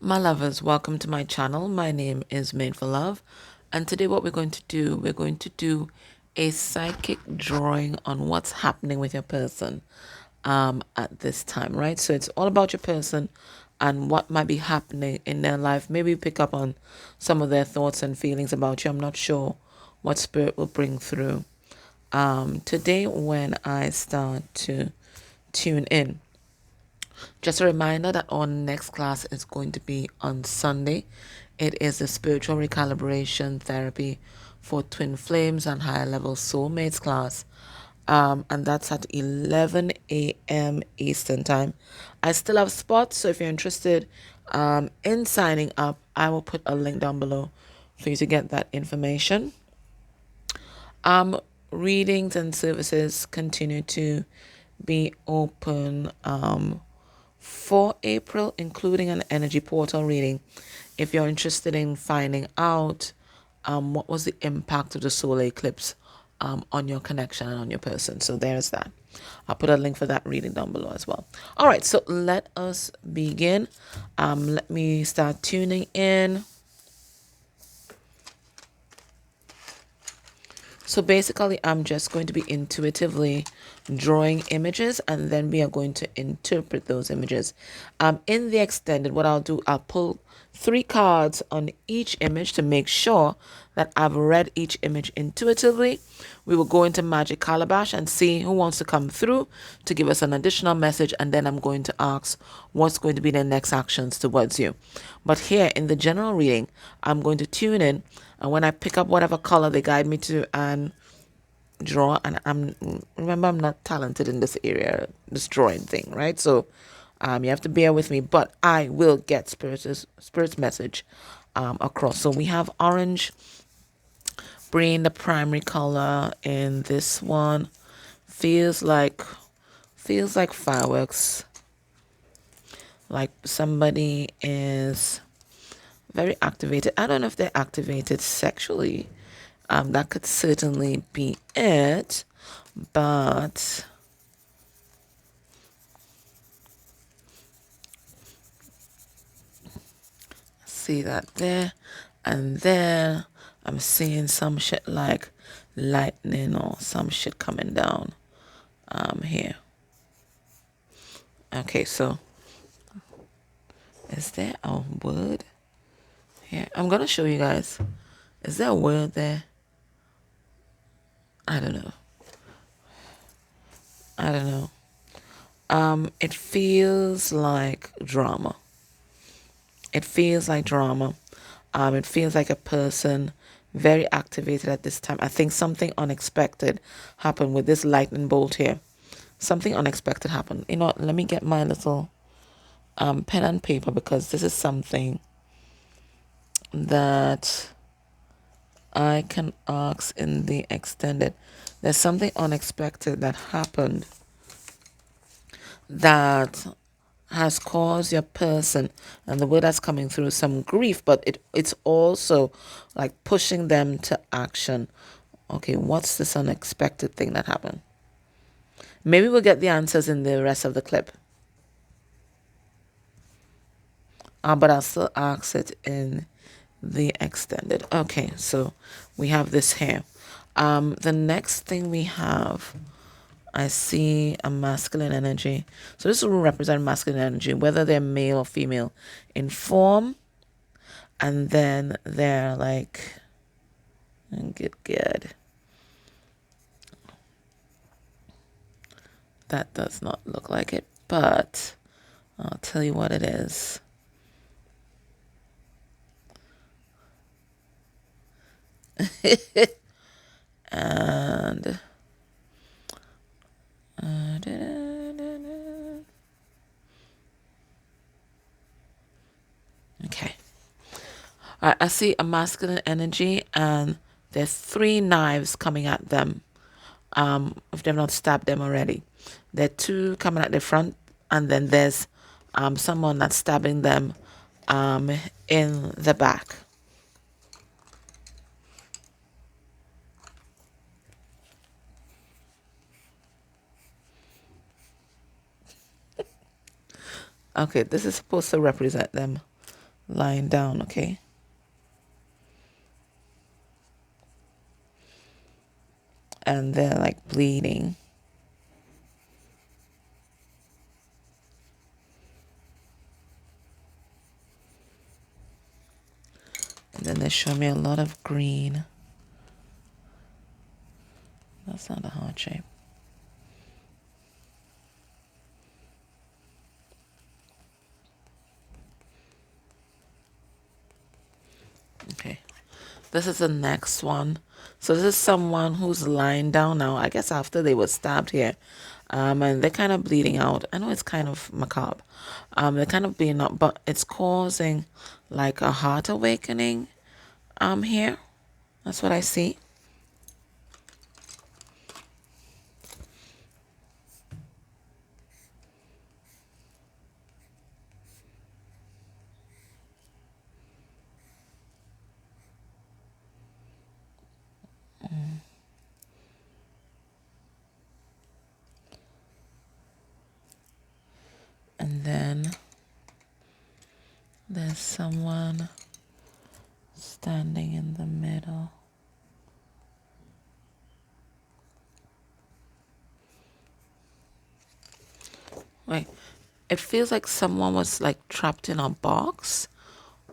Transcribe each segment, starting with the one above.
My lovers, welcome to my channel. My name is Made for Love, and today what we're going to do a psychic drawing on what's happening with your person at this time, right? So it's all about your person and what might be happening in their life. Maybe pick up on some of their thoughts and feelings about you. I'm not sure what spirit will bring through today when I start to tune in. Just a reminder that our next class is going to be on Sunday. It is the Spiritual Recalibration Therapy for Twin Flames and Higher Level Soulmates class. And that's at 11 a.m. Eastern Time. I still have spots, so if you're interested in signing up, I will put a link down below for you to get that information. Readings and services continue to be open for April, including an energy portal reading. If you're interested in finding out what was the impact of the solar eclipse on your connection and on your person. So there's that. I'll put a link for that reading down below as well. All right, so let us begin. Let me start tuning in. So basically, I'm just going to be intuitively drawing images, and then we are going to interpret those images. In the extended, what I'll do, I'll pull 3 cards on each image to make sure that I've read each image intuitively. We will go into Magic Calabash and see who wants to come through to give us an additional message, and then I'm going to ask what's going to be the next actions towards you. But here in the general reading, I'm going to tune in, and when I pick up whatever color they guide me to and draw, and remember, I'm not talented in this area, this drawing thing, right? So you have to bear with me, but I will get spirit's message across. So we have orange being the primary color in this one. Feels like fireworks, like somebody is very activated. I don't know if they're activated sexually. That could certainly be it, but see that there. And then I'm seeing some shit like lightning or some shit coming down here. Okay, so is there a word here? I'm gonna show you guys. Is there a word there? I don't know. It feels like drama. It feels like drama. It feels like a person very activated at this time. I think something unexpected happened with this lightning bolt here. Something unexpected happened. You know what? Let me get my little pen and paper, because this is something that I can ask in the extended. There's something unexpected that happened that has caused your person, and the word that's coming through, some grief, but it's also like pushing them to action. Okay, what's this unexpected thing that happened? Maybe we'll get the answers in the rest of the clip. But I'll still ask it in the extended. Okay, so we have this here. The next thing we have, I see a masculine energy. So this will represent masculine energy, whether they're male or female in form. And then they're like, good. That does not look like it, but I'll tell you what it is. And okay. I see a masculine energy, and there's 3 knives coming at them. If they've not stabbed them already, there are 2 coming at the front, and then there's someone that's stabbing them in the back. Okay, this is supposed to represent them lying down, okay? And they're like bleeding. And then they show me a lot of green. That's not a heart shape. Okay. This is the next one. So this is someone who's lying down now, I guess after they were stabbed here. And they're kind of bleeding out. I know it's kind of macabre. They're kind of bleeding out, but it's causing like a heart awakening here. That's what I see. And then there's someone standing in the middle. Wait, it feels like someone was like trapped in a box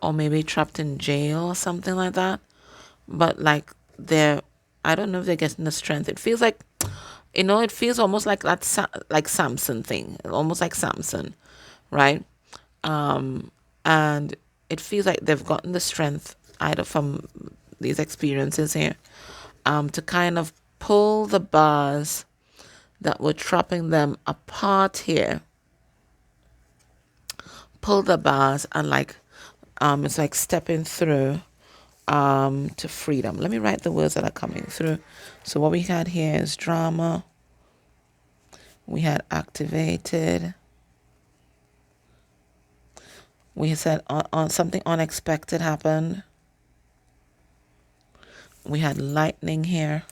or maybe trapped in jail or something like that. But like I don't know if they're getting the strength. It feels like, it feels almost like that, like Samson thing, almost like Samson, right? And it feels like they've gotten the strength either from these experiences here, to kind of pull the bars that were trapping them apart here, pull the bars and like, it's like stepping through to freedom. Let me write the words that are coming through. So what we had here is drama. We had activated. We said on something unexpected happened. We had lightning here.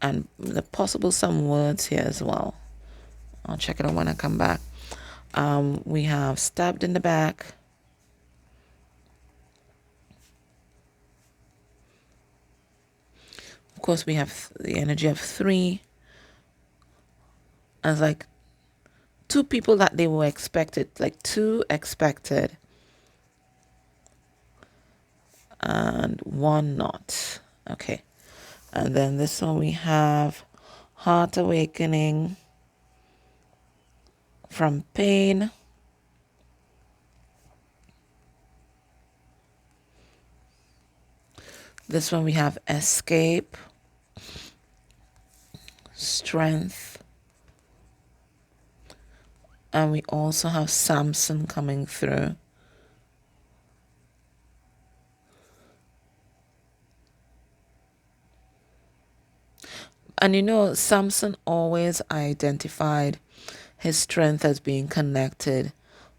And the possible some words here as well. I'll check it out when I come back. We have stabbed in the back. Of course, we have the energy of 3 as like 2 people that they were expected, like 2 expected and 1 not. Okay. And then this one we have heart awakening from pain. This one we have escape, strength, and we also have Samson coming through. And Samson always identified his strength as being connected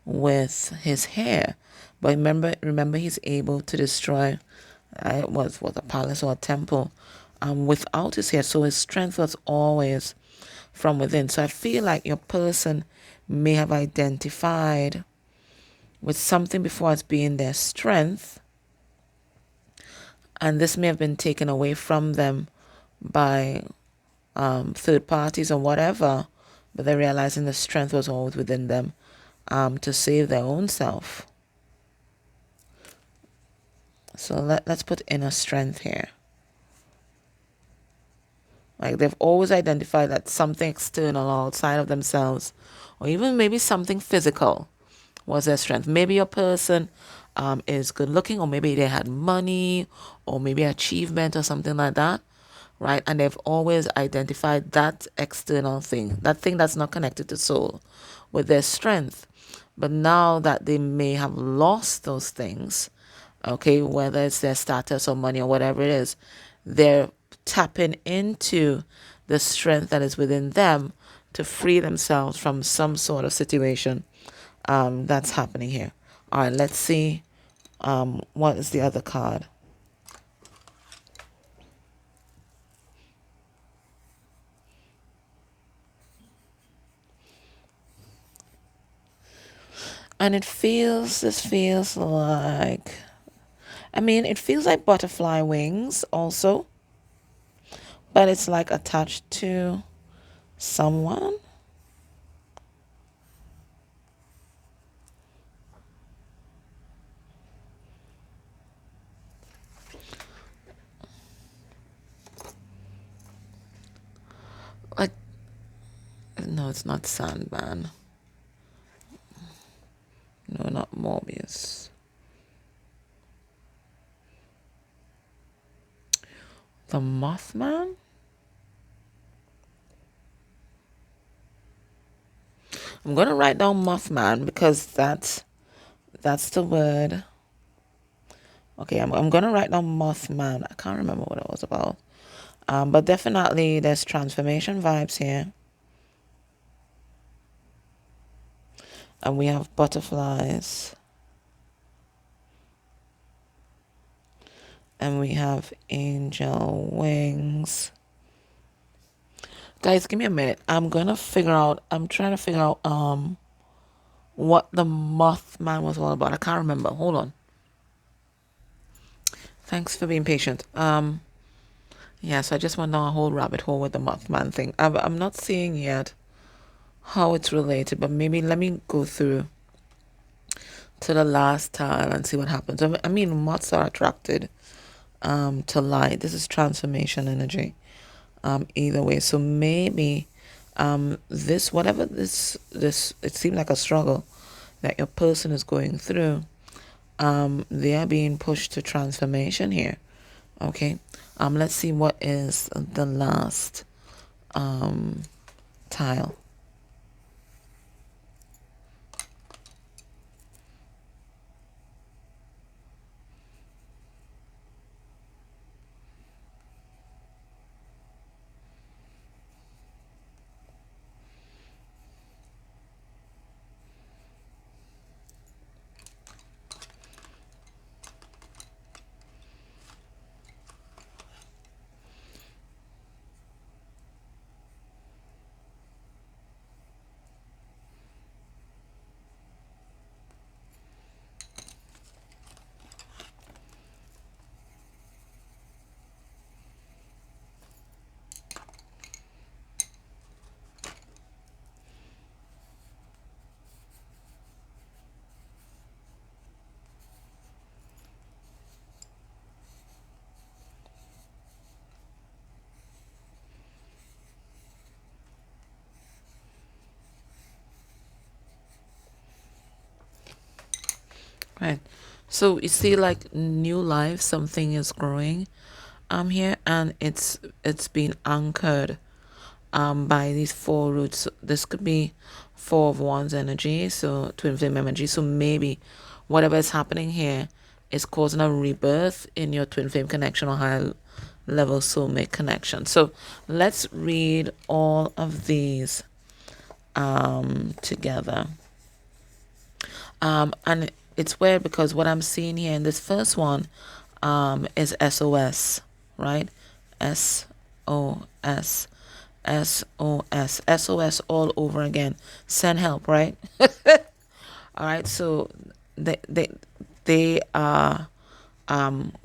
with his hair. But remember he's able to destroy was a palace or a temple without his hair. So his strength was always from within. So I feel like your person may have identified with something before as being their strength, and this may have been taken away from them by third parties or whatever, but they're realizing the strength was always within them to save their own self. So let's put inner strength here. Like they've always identified that something external outside of themselves, or even maybe something physical, was their strength. Maybe your person is good looking, or maybe they had money, or maybe achievement or something like that, right? And they've always identified that external thing, that thing that's not connected to soul, with their strength. But now that they may have lost those things, okay, whether it's their status or money or whatever it is, they're tapping into the strength that is within them to free themselves from some sort of situation that's happening here. All right, let's see what is the other card. And this feels like, I mean, it feels like butterfly wings also, but it's like attached to someone. Like, no, it's not Sandman. No, not Morbius. The Mothman? I'm gonna write down Mothman because that's the word. Okay, I'm gonna write down Mothman. I can't remember what it was about. But definitely there's transformation vibes here. And we have butterflies. And we have angel wings. Guys, give me a minute. I'm trying to figure out what the Mothman was all about. I can't remember. Hold on. Thanks for being patient. Yeah, so I just went down a whole rabbit hole with the Mothman thing. I'm not seeing yet how it's related, but maybe let me go through to the last tile and see what happens. I mean, moths are attracted to light. This is transformation energy. Either way, so maybe this, whatever this it seemed like a struggle that your person is going through, they are being pushed to transformation here. Okay, let's see what is the last tile. Right. So you see, like, new life, something is growing here, and it's been anchored by these four roots. So this could be four of wands energy, so twin flame energy. So maybe whatever is happening here is causing a rebirth in your twin flame connection or higher level soulmate connection. So let's read all of these together. And it's weird because what I'm seeing here in this first one is SOS, right? SOS. SOS. SOS all over again. Send help, right? All right, so they are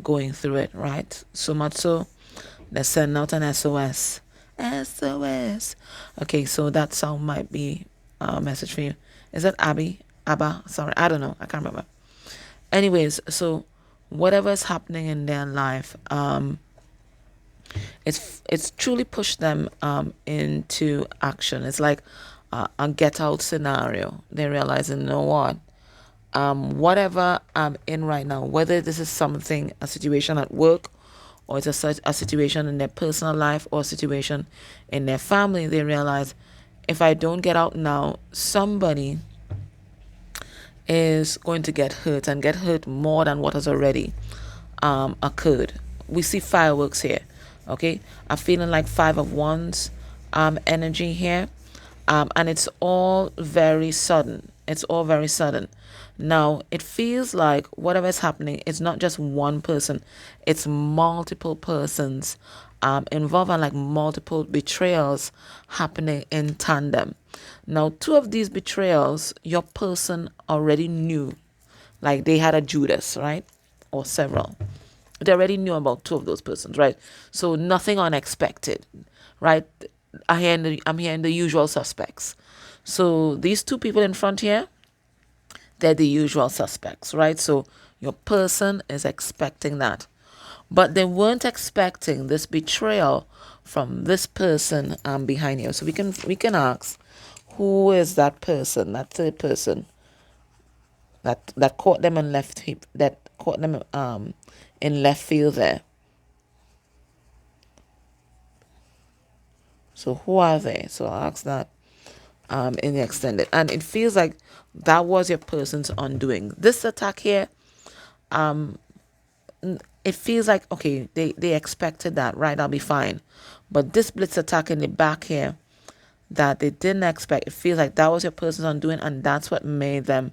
going through it, right? So much so they're sending out an SOS. SOS. Okay, so that sound might be a message for you. Is that Abby? Abba? Sorry, I don't know. I can't remember. Anyways, so whatever is happening in their life, it's truly pushed them into action. It's like a get out scenario. They realize, you know what, whatever I'm in right now, whether this is something, a situation at work, or it's a situation in their personal life, or a situation in their family, they realize, if I don't get out now, somebody is going to get hurt, and get hurt more than what has already occurred. We see fireworks here. Okay, I'm feeling like Five of Wands energy here, and it's all very sudden. It's all very sudden. Now, it feels like whatever is happening, it's not just one person, it's multiple persons involved, and like multiple betrayals happening in tandem. Now, two of these betrayals, your person already knew, like they had a Judas, right? Or several. They already knew about two of those persons, right? So nothing unexpected, right? I'm hearing the usual suspects. So these two people in front here, they're the usual suspects, right? So your person is expecting that. But they weren't expecting this betrayal from this person behind you. So we can ask, who is that person, that third person that caught them in in left field there? So who are they? So I'll ask that in the extended. And it feels like that was your person's undoing. This attack here, it feels like, okay, they expected that, right? I'll be fine. But this blitz attack in the back here that they didn't expect, it feels like that was your person's undoing, and that's what made them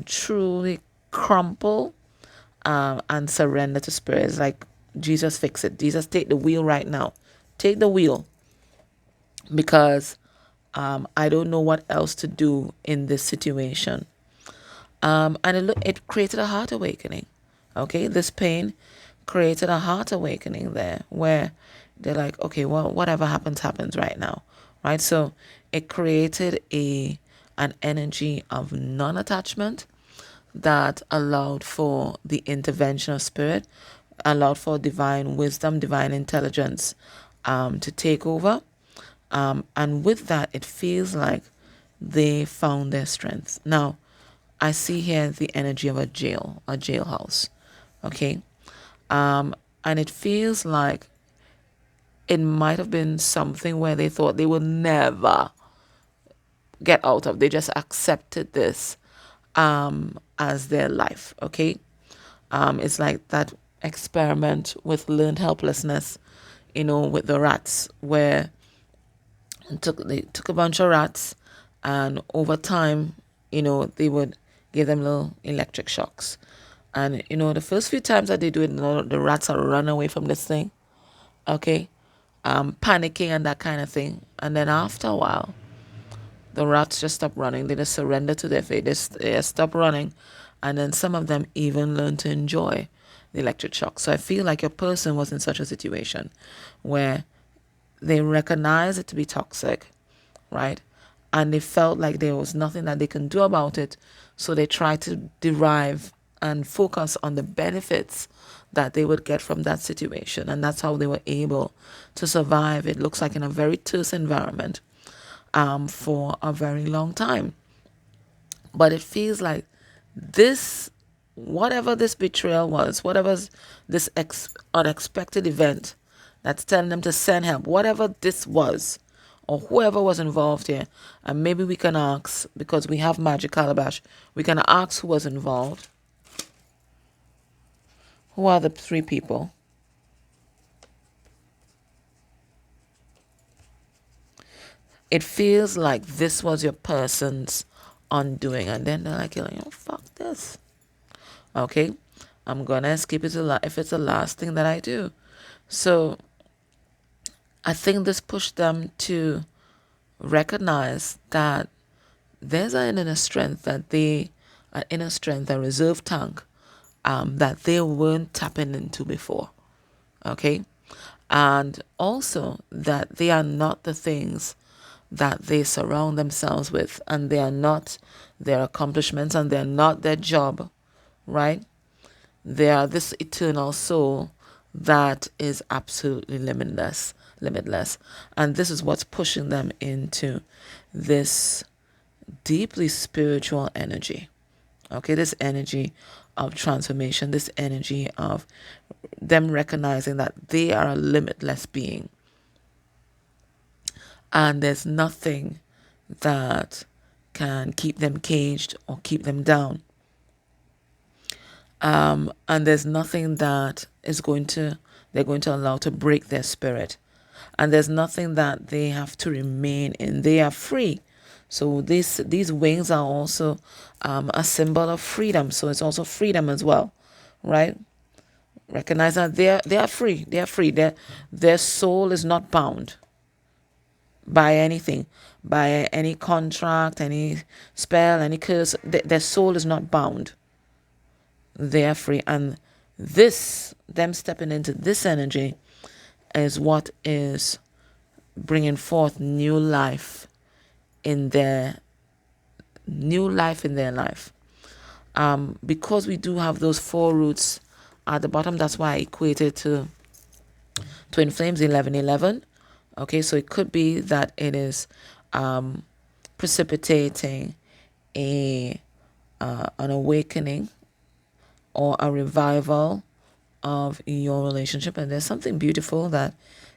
truly crumple and surrender to spirit. It's like, Jesus, fix it. Jesus, take the wheel right now. Take the wheel, because I don't know what else to do in this situation. And it created a heart awakening. Okay, this pain created a heart awakening there, where they're like, okay, well, whatever happens, happens right now, right? So it created an energy of non-attachment that allowed for the intervention of spirit, allowed for divine wisdom, divine intelligence to take over. And with that, it feels like they found their strength. Now, I see here the energy of a jailhouse. Okay. And it feels like it might have been something where they thought they would never get out of. They just accepted this as their life. Okay. It's like that experiment with learned helplessness, with the rats, where they took a bunch of rats, and over time, they would give them little electric shocks. And the first few times that they do it, the rats are run away from this thing, okay, panicking and that kind of thing. And then after a while, the rats just stop running. They just surrender to their fate. They stop running, and then some of them even learn to enjoy the electric shock. So I feel like your person was in such a situation where they recognize it to be toxic, right? And they felt like there was nothing that they can do about it. So they tried to derive and focus on the benefits that they would get from that situation. And that's how they were able to survive, it looks like, in a very terse environment for a very long time. But it feels like this, whatever this betrayal was, whatever this unexpected event that's telling them to send help, whatever this was, or whoever was involved here, and maybe we can ask, because we have Magic Calabash, we can ask who was involved. Who are the three people? It feels like this was your person's undoing, and then they're like, fuck this. Okay, I'm gonna escape it if it's the last thing that I do. So I think this pushed them to recognize that there's an inner strength a reserve tank that they weren't tapping into before. Okay, and also that they are not the things that they surround themselves with, and they are not their accomplishments, and they're not their job, right? They are this eternal soul that is absolutely limitless. And this is what's pushing them into this deeply spiritual energy. Okay, this energy of transformation, this energy of them recognizing that they are a limitless being. And there's nothing that can keep them caged or keep them down. And there's nothing that they're going to allow to break their spirit. And there's nothing that they have to remain in. They are free. So these wings are also a symbol of freedom. So it's also freedom as well, right? Recognize that they are free. They are free. Their soul is not bound by anything, by any contract, any spell, any curse. Their soul is not bound. They are free. And them stepping into this energy is what is bringing forth new life in their life. Because we do have those 4 roots at the bottom, that's why I equated to twin flames 1111. Okay, so it could be that it is precipitating an awakening or a revival of your relationship, and there's something beautiful that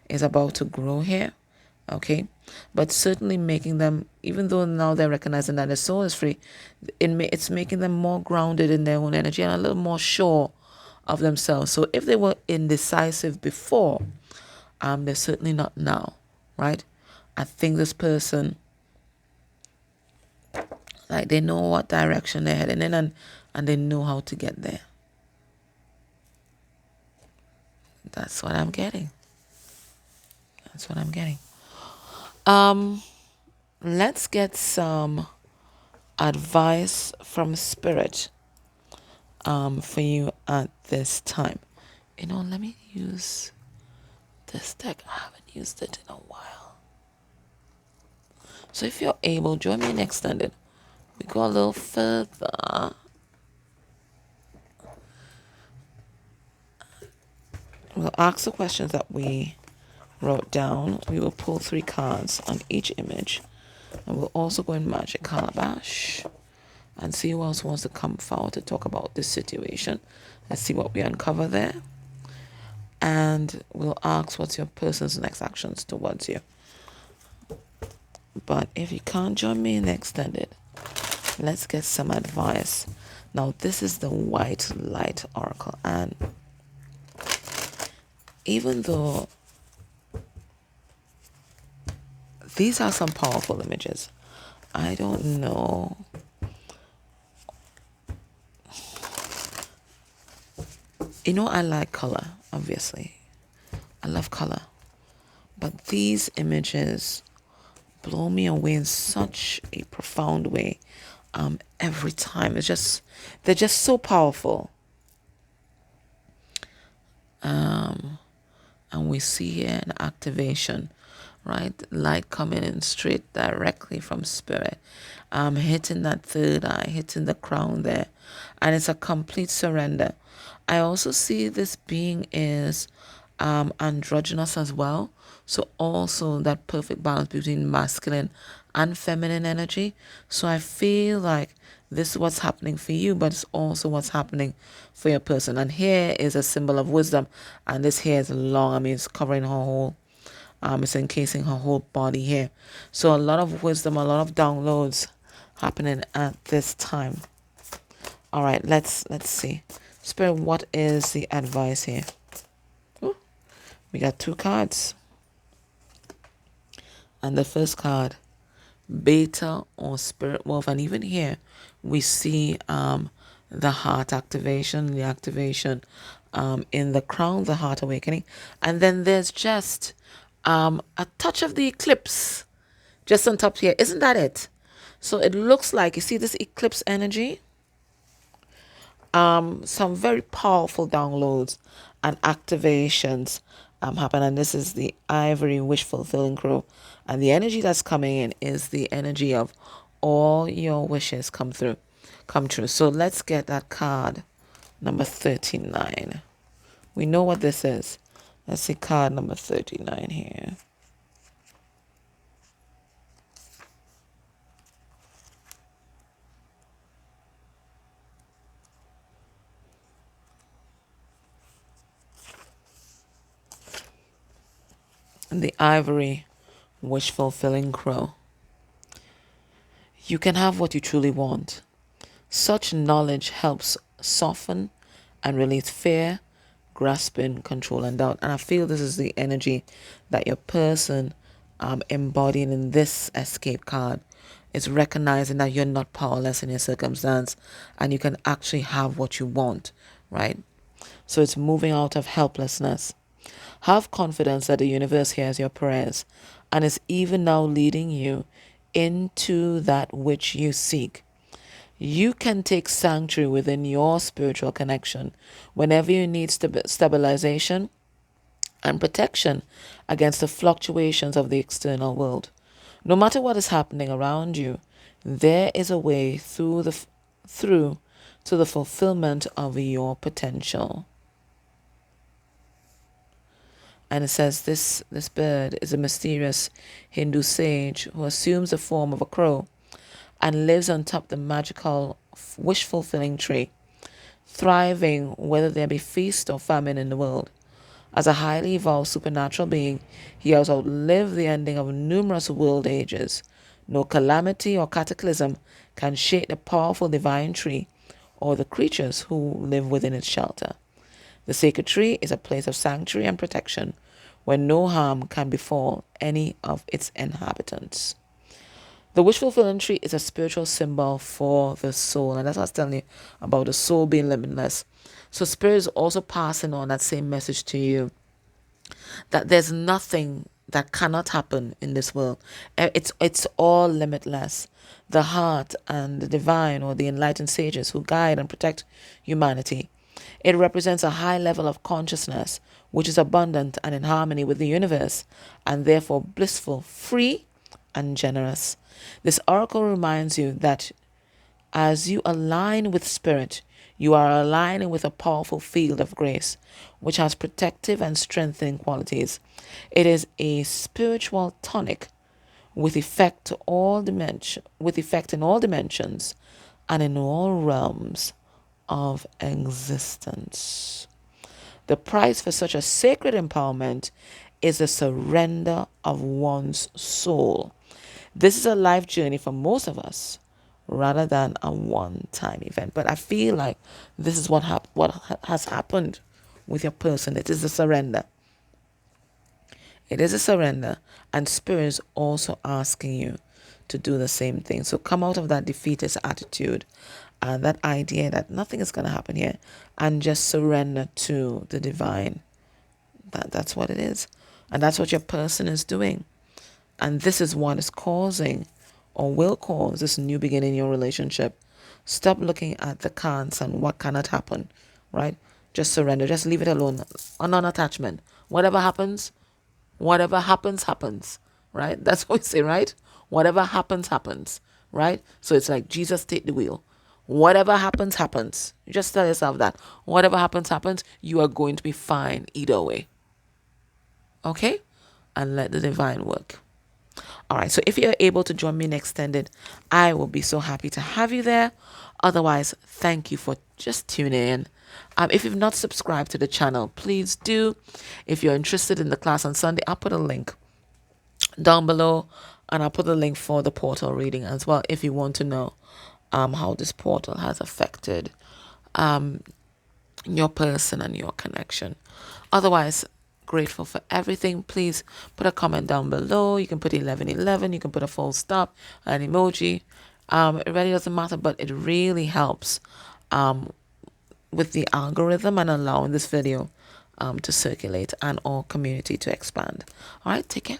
is about to grow here. Okay, but certainly making them, even though now they're recognizing that their soul is free, it's making them more grounded in their own energy and a little more sure of themselves. So if they were indecisive before, they're certainly not now, right? I think this person, like, they know what direction they're heading in, and they know how to get there. That's what I'm getting. Let's get some advice from Spirit for you at this time. Let me use this deck. I haven't used it in a while. So if you're able, join me in extended. We go a little further. We'll ask the questions that we wrote down. We will pull 3 cards on each image. And we'll also go in Magic Calabash and see who else wants to come forward to talk about this situation. Let's see what we uncover there. And we'll ask what's your person's next actions towards you. But if you can't join me in the extended, let's get some advice. Now, this is the White Light Oracle. And even though these are some powerful images, I don't know. I like color, obviously. I love color. But these images blow me away in such a profound way every time. They're just so powerful. And we see here an activation, right? Light coming in straight directly from Spirit, hitting that third eye, hitting the crown there, and it's a complete surrender. I also see this being is androgynous as well, so also that perfect balance between masculine and feminine energy. So I feel like this is what's happening for you, but it's also what's happening for your person. And here is a symbol of wisdom, and this hair is long. It's covering her whole, it's encasing her whole body here. So a lot of wisdom, a lot of downloads happening at this time. All right, let's see. Spirit, what is the advice here? Ooh, we got 2 cards. And the first card, Beta or Spirit Wolf. And even here, we see the heart activation, the activation in the crown, the heart awakening. And then there's just a touch of the eclipse just on top here. Isn't that it? So it looks like, you see this eclipse energy? Some very powerful downloads and activations happen. And this is the Ivory Wish Fulfilling Crow. And the energy that's coming in is the energy of all your wishes come true. So let's get that card number 39. We know what this is. Let's see card number 39 here. The Ivory Wish Fulfilling Crow. You can have what you truly want. Such knowledge helps soften and release fear, grasping, control, and doubt. And I feel this is the energy that your person embodying in this escape card. It's recognizing that you're not powerless in your circumstance and you can actually have what you want, right? So it's moving out of helplessness. Have confidence that the universe hears your prayers and is even now leading you into that which you seek. You can take sanctuary within your spiritual connection whenever you need stabilization and protection against the fluctuations of the external world. No matter what is happening around you, there is a way through to the fulfillment of your potential. And it says this bird is a mysterious Hindu sage who assumes the form of a crow and lives on top the magical wish-fulfilling tree, thriving whether there be feast or famine in the world. As a highly evolved supernatural being, he has outlived the ending of numerous world ages. No calamity or cataclysm can shake the powerful divine tree or the creatures who live within its shelter. The sacred tree is a place of sanctuary and protection where no harm can befall any of its inhabitants. The wish fulfilling tree is a spiritual symbol for the soul, and that's what I was telling you about the soul being limitless. So spirit is also passing on that same message to you, that there's nothing that cannot happen in this world. It's all limitless. The heart and the divine or the enlightened sages who guide and protect humanity. It represents a high level of consciousness which is abundant and in harmony with the universe and therefore blissful, free and generous. This oracle reminds you that as you align with spirit, you are aligning with a powerful field of grace, which has protective and strengthening qualities. It is a spiritual tonic with effect in all dimensions and in all realms of existence. The price for such a sacred empowerment is the surrender of one's soul. This is a life journey for most of us rather than a one-time event. But I feel like this is what has happened with your person. It is a surrender. It is a surrender. And Spirit is also asking you to do the same thing. So come out of that defeatist attitude and that idea that nothing is going to happen here and just surrender to the divine. That's what it is. And that's what your person is doing. And this is what is causing or will cause this new beginning in your relationship. Stop looking at the can'ts and what cannot happen, right? Just surrender. Just leave it alone. A non-attachment. Whatever happens, happens, right? That's what we say, right? Whatever happens, right? So it's like Jesus take the wheel. Whatever happens, happens. You just tell yourself that. Whatever happens, you are going to be fine either way. Okay? And let the divine work. All right, so if you're able to join me in Extended, I will be so happy to have you there. Otherwise, thank you for just tuning in. If you've not subscribed to the channel, please do. If you're interested in the class on Sunday, I'll put a link down below, and I'll put a link for the portal reading as well if you want to know how this portal has affected your person and your connection. Otherwise, grateful for everything. Please put a comment down below. You can put 1111. You can put a full stop, an emoji. It really doesn't matter, but it really helps with the algorithm and allowing this video to circulate and our community to expand. All right, take care.